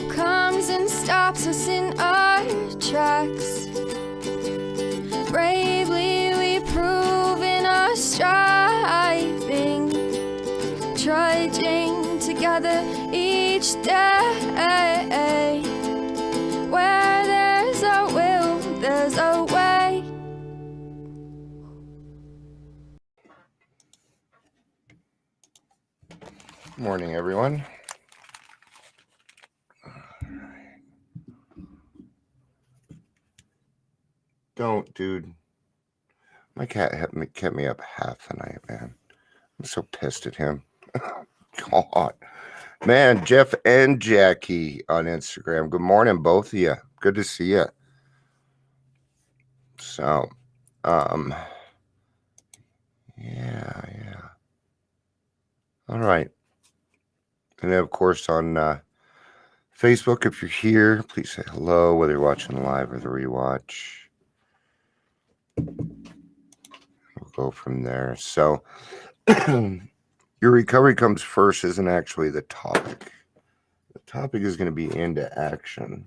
comes and stops us in our tracks. Bravely we prove in our striving, trudging together each day. Where there's a will, there's a way. Morning, everyone. Don't, dude. My cat kept me up half the night, man. I'm so pissed at him. God. Man, Jeff and Jackie on Instagram. Good morning, both of you. Good to see you. So, yeah. All right. And then, of course, on Facebook, if you're here, please say hello, whether you're watching live or the rewatch. We'll go from there. So, your recovery comes first isn't actually the topic. The topic is going to be into action.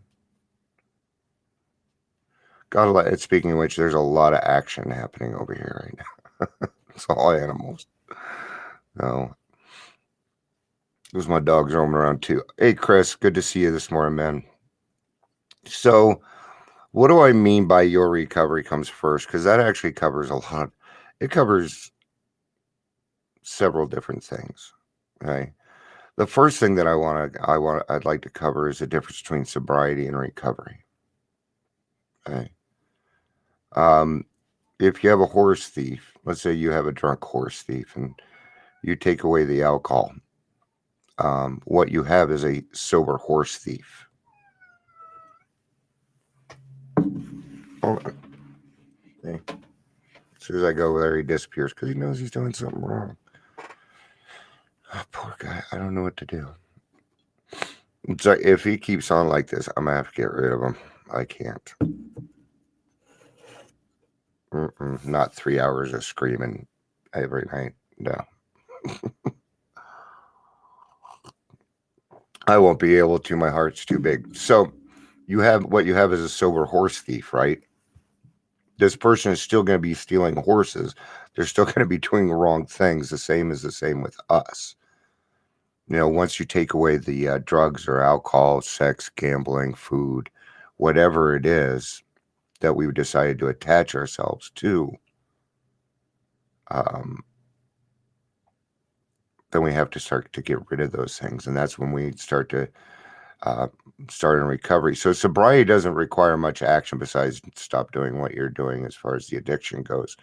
Speaking of which, there's a lot of action happening over here right now. It's all animals. No. There's my dogs roaming around too. Hey, Chris, good to see you this morning, man. So, what do I mean by your recovery comes first? Because that actually covers a lot. It covers several different things. Okay. The first thing that I'd like to cover is the difference between sobriety and recovery. Okay. If you have a horse thief, let's say you have a drunk horse thief and you take away the alcohol, what you have is a sober horse thief. Okay. As soon as I go there, he disappears because he knows he's doing something wrong. Oh, poor guy. I don't know what to do. So if he keeps on like this, I'm going to have to get rid of him. I can't. Not 3 hours of screaming every night. No. I won't be able to. My heart's too big. So what you have is a sober horse thief, right? This person is still going to be stealing horses. They're still going to be doing the wrong things. The same with us. You know, once you take away the drugs or alcohol, sex, gambling, food, whatever it is that we've decided to attach ourselves to, then we have to start to get rid of those things. And that's when we start to start in recovery. So sobriety doesn't require much action besides stop doing what you're doing as far as the addiction goes.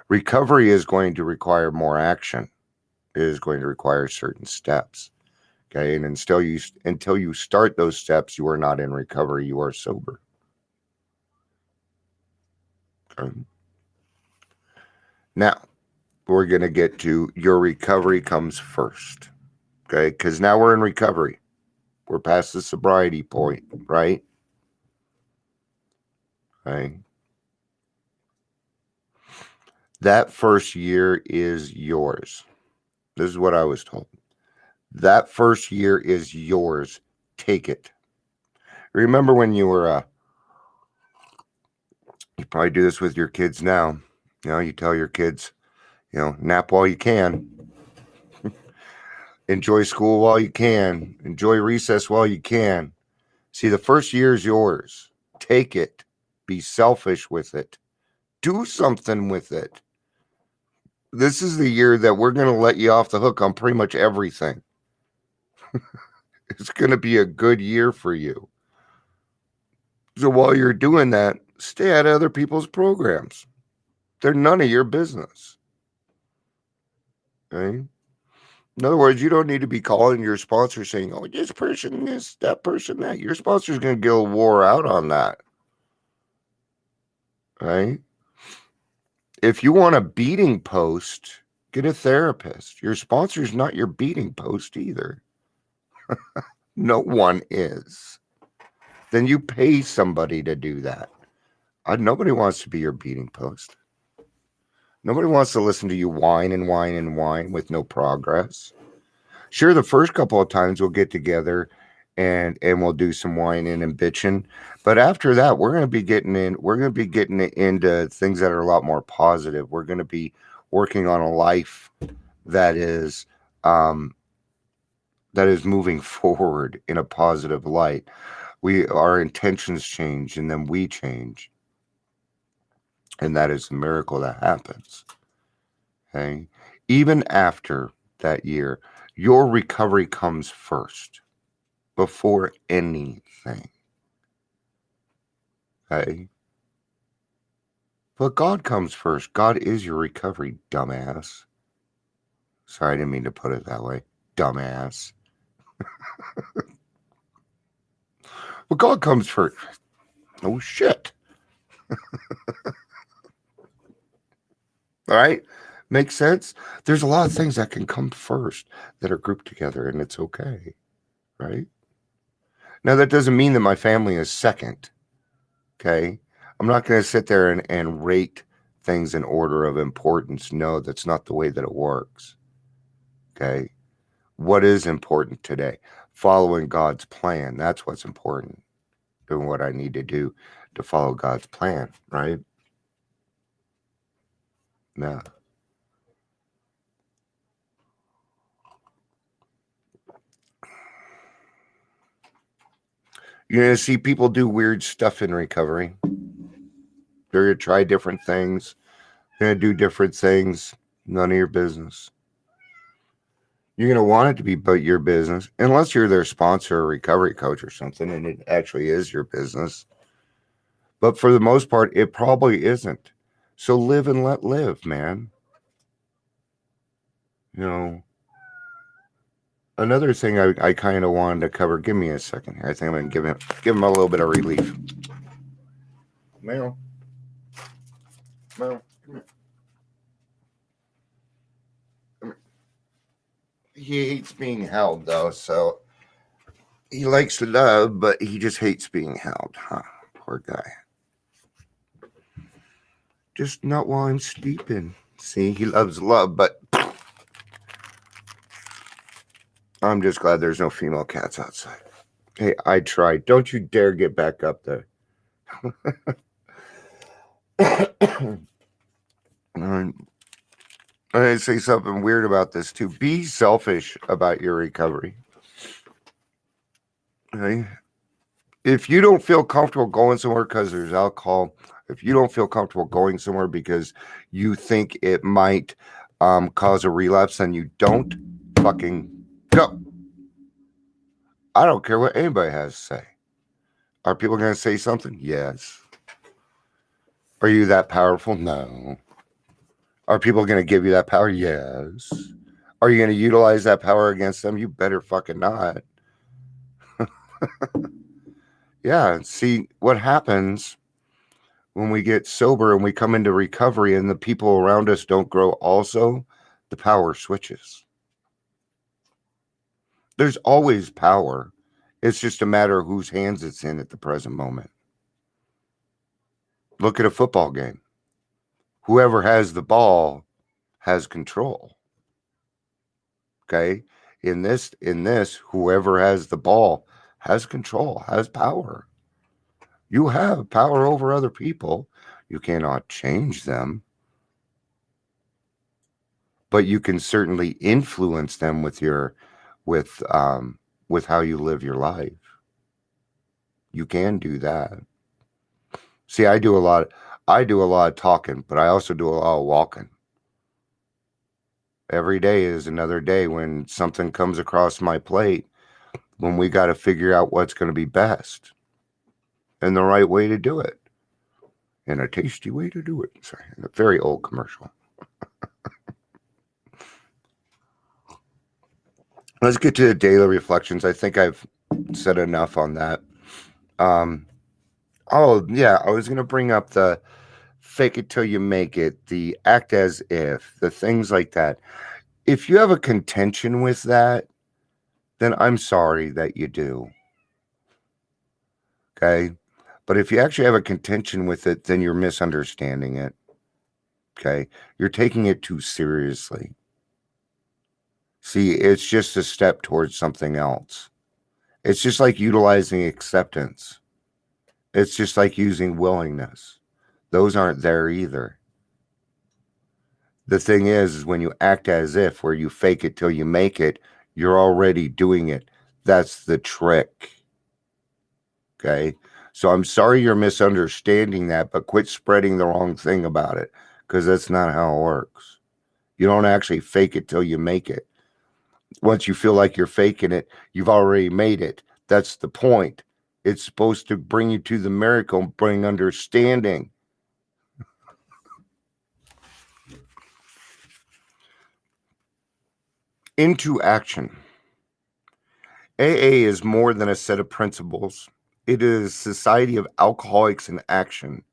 Recovery is going to require more action. It is going to require certain steps. Okay. And until you start those steps, you are not in recovery. You are sober. Okay. Now, we're going to get to your recovery comes first. Okay. Because now we're in recovery. We're past the sobriety point, right? Okay. That first year is yours. This is what I was told. That first year is yours. Take it. Remember when you were, you probably do this with your kids now. You know, you tell your kids, you know, nap while you can. Enjoy school while you can. Enjoy recess while you can. See, the first year is yours. Take it. Be selfish with it. Do something with it. This is the year that we're going to let you off the hook on pretty much everything. It's going to be a good year for you. So while you're doing that, stay out of other people's programs. They're none of your business. Okay? In other words, you don't need to be calling your sponsor saying, oh, this person, this, that person, that. Your sponsor's going to get a wore out on that. Right? If you want a beating post, get a therapist. Your sponsor's not your beating post either. No one is. Then you pay somebody to do that. Nobody wants to be your beating post. Nobody wants to listen to you whine and whine and whine with no progress. Sure, the first couple of times we'll get together and we'll do some whining and bitching. But after that, we're going to be getting into things that are a lot more positive. We're going to be working on a life that is moving forward in a positive light. Our intentions change, and then we change, and that is the miracle that happens. Okay, even after that year, your recovery comes first before anything. Okay, but God comes first. God is your recovery, dumbass. Sorry, I didn't mean to put it that way, dumbass. But God comes first. Oh shit. All right, makes sense. There's a lot of things that can come first that are grouped together, and it's okay, right? Now that doesn't mean that my family is second. Okay, I'm not going to sit there and rate things in order of importance. No, that's not the way that it works. Okay, what is important today? Following God's plan. That's what's important. Doing what I need to do to follow God's plan, right? Now, you're going to see people do weird stuff in recovery. They're going to try different things. They're going to do different things. None of your business. You're going to want it to be but your business, unless you're their sponsor or recovery coach or something, and it actually is your business. But for the most part, it probably isn't. So live and let live, man. You know, another thing I kind of wanted to cover. Give me a second here. I think I'm going to give him a little bit of relief. Meryl, come here. He hates being held, though, so he likes love, but he just hates being held, huh? Poor guy. Just not while I'm sleeping. See, he loves love, but I'm just glad there's no female cats outside. Hey, I tried. Don't you dare get back up there. I'm going to say something weird about this, too. Be selfish about your recovery. Okay? If you don't feel comfortable going somewhere because there's alcohol, if you don't feel comfortable going somewhere because you think it might cause a relapse, then you don't fucking go. I don't care what anybody has to say. Are people going to say something? Yes. Are you that powerful? No. Are people going to give you that power? Yes. Are you going to utilize that power against them? You better fucking not. Yeah. See, what happens when we get sober and we come into recovery and the people around us don't grow also, the power switches. There's always power. It's just a matter of whose hands it's in at the present moment. Look at a football game. Whoever has the ball has control. Okay? In this, whoever has the ball has control, has power. You have power over other people. You cannot change them. But you can certainly influence them with how you live your life. You can do that. See, I do a lot of talking, but I also do a lot of walking. Every day is another day when something comes across my plate, when we got to figure out what's going to be best and the right way to do it. And a tasty way to do it. Sorry, a very old commercial. Let's get to the daily reflections. I think I've said enough on that. Oh, yeah, I was going to bring up the fake it till you make it, the act as if, the things like that. If you have a contention with that, then I'm sorry that you do. Okay? But if you actually have a contention with it, then you're misunderstanding it. Okay? You're taking it too seriously. See, it's just a step towards something else. It's just like utilizing acceptance. It's just like using willingness. Those aren't there either. The thing is when you act as if, where you fake it till you make it, you're already doing it. That's the trick. Okay? So I'm sorry you're misunderstanding that, but quit spreading the wrong thing about it, because that's not how it works. You don't actually fake it till you make it. Once you feel like you're faking it, you've already made it. That's the point. It's supposed to bring you to the miracle, bring understanding. Into action. AA is more than a set of principles. It is a society of alcoholics in action.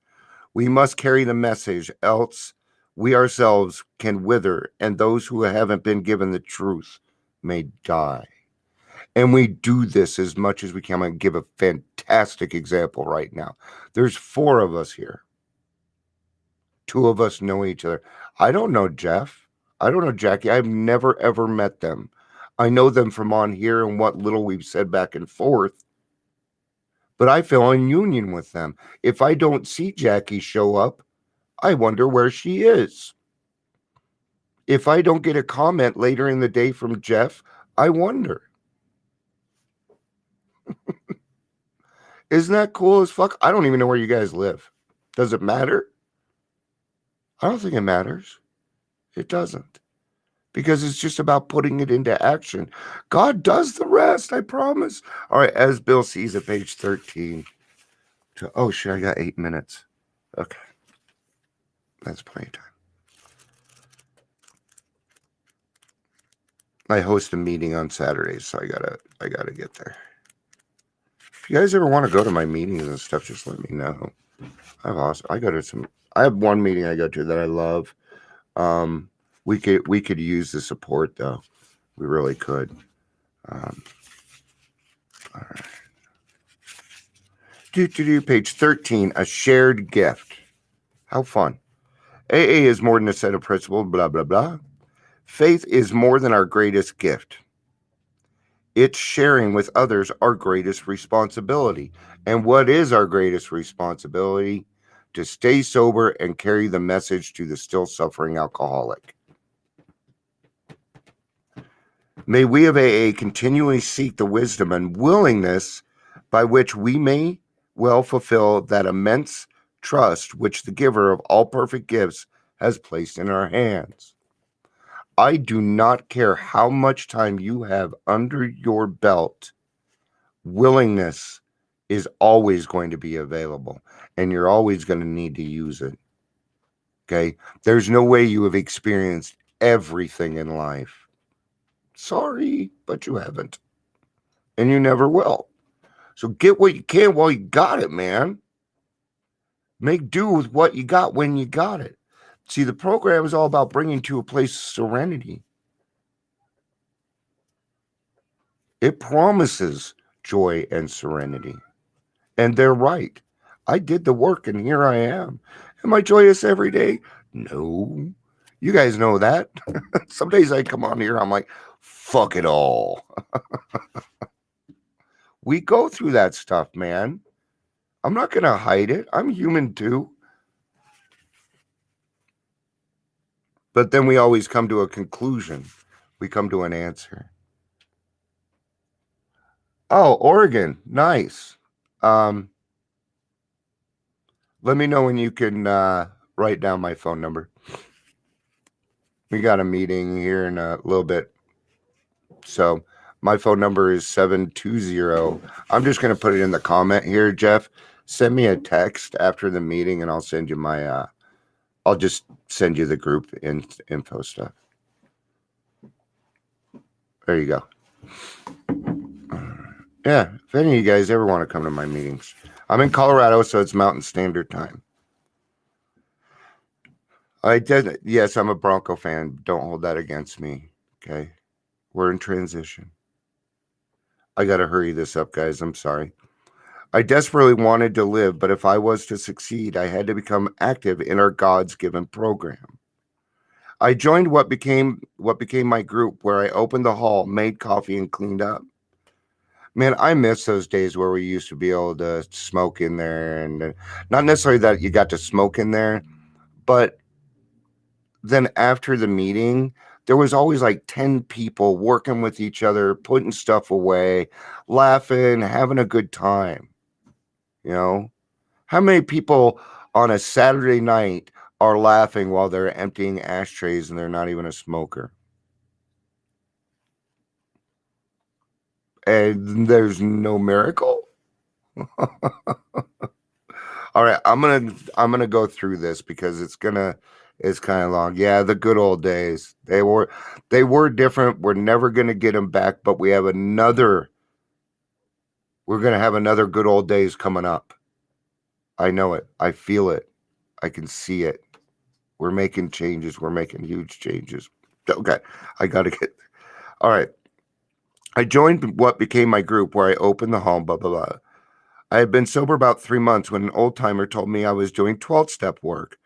We must carry the message, else we ourselves can wither, and those who haven't been given the truth may die. And we do this as much as we can. I'm going to give a fantastic example right now. There's 4 of us here. 2 of us know each other. I don't know Jeff. I don't know Jackie. I've never, ever met them. I know them from on here and what little we've said back and forth. But I feel in union with them. If I don't see Jackie show up, I wonder where she is. If I don't get a comment later in the day from Jeff, I wonder. Isn't that cool as fuck? I don't even know where you guys live. Does it matter? I don't think it matters. It doesn't. Because it's just about putting it into action. God does the rest, I promise. All right, as Bill sees at page 13. Oh, shit, I got 8 minutes. Okay. That's plenty of time. I host a meeting on Saturdays, so I gotta get there. If you guys ever want to go to my meetings and stuff, just let me know. I have one meeting I go to that I love. We could use the support though. We really could. All right. Page 13, a shared gift. How fun. AA is more than a set of principles, blah, blah, blah. Faith is more than our greatest gift. It's sharing with others our greatest responsibility. And what is our greatest responsibility? To stay sober and carry the message to the still suffering alcoholic. May we of AA continually seek the wisdom and willingness by which we may well fulfill that immense trust which the giver of all perfect gifts has placed in our hands. I do not care how much time you have under your belt. Willingness is always going to be available, and you're always going to need to use it. Okay? There's no way you have experienced everything in life. Sorry, but you haven't. And you never will. So get what you can while you got it, man. Make do with what you got when you got it. See, the program is all about bringing to a place of serenity. It promises joy and serenity. And they're right. I did the work and here I am. Am I joyous every day? No. You guys know that. Some days I come on here, I'm like, fuck it all. We go through that stuff, man. I'm not going to hide it. I'm human too. But then we always come to a conclusion. We come to an answer. Oh, Oregon. Nice. Let me know when you can write down my phone number. We got a meeting here in a little bit. So my phone number is 720. I'm just going to put it in the comment here, Jeff. Send me a text after the meeting and I'll send you my, I'll just send you the group info stuff. There you go. Yeah, if any of you guys ever want to come to my meetings. I'm in Colorado, so it's Mountain Standard Time. Yes, I'm a Bronco fan. Don't hold that against me, okay? We're in transition. I got to hurry this up, guys. I'm sorry. I desperately wanted to live, but if I was to succeed, I had to become active in our God's given program. I joined what became my group, where I opened the hall, made coffee, and cleaned up. Man, I miss those days where we used to be able to smoke in there, and not necessarily that you got to smoke in there, but then after the meeting, there was always like 10 people working with each other, putting stuff away, laughing, having a good time. You know, how many people on a Saturday night are laughing while they're emptying ashtrays and they're not even a smoker? And there's no miracle. All right, I'm gonna go through this because it's kind of long. Yeah, the good old days. They were different. We're never gonna get them back, but we're gonna have another good old days coming up. I know it. I feel it. I can see it. We're making changes. We're making huge changes. Okay, I gotta get. All right. I joined what became my group where I opened the home. Blah blah blah. I had been sober about 3 months when an old timer told me I was doing 12-step work.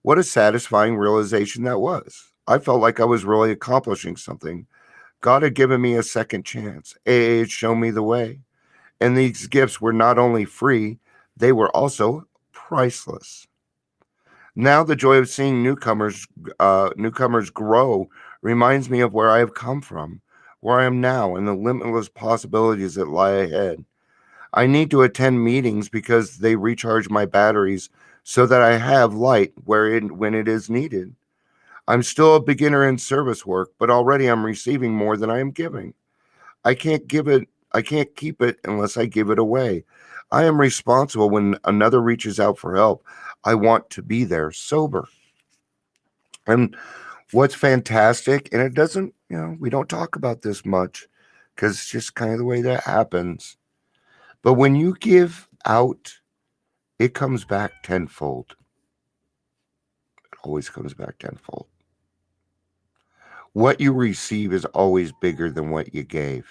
What a satisfying realization that was. I felt like I was really accomplishing something. God had given me a second chance. AA had shown me the way. And these gifts were not only free, they were also priceless. Now the joy of seeing newcomers grow reminds me of where I have come from, where I am now, and the limitless possibilities that lie ahead. I need to attend meetings because they recharge my batteries so that I have light when it is needed. I'm still a beginner in service work, but already I'm receiving more than I am giving. I can't keep it unless I give it away. I am responsible when another reaches out for help. I want to be there sober. And what's fantastic, and it doesn't, we don't talk about this much because it's just kind of the way that happens. But when you give out, it comes back tenfold. It always comes back tenfold. What you receive is always bigger than what you gave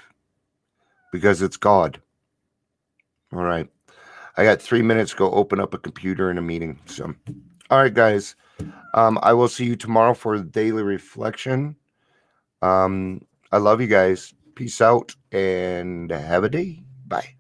because it's God. All right. I got 3 minutes to go open up a computer in a meeting. So, all right, guys. I will see you tomorrow for the daily reflection. I love you guys. Peace out and have a day. Bye.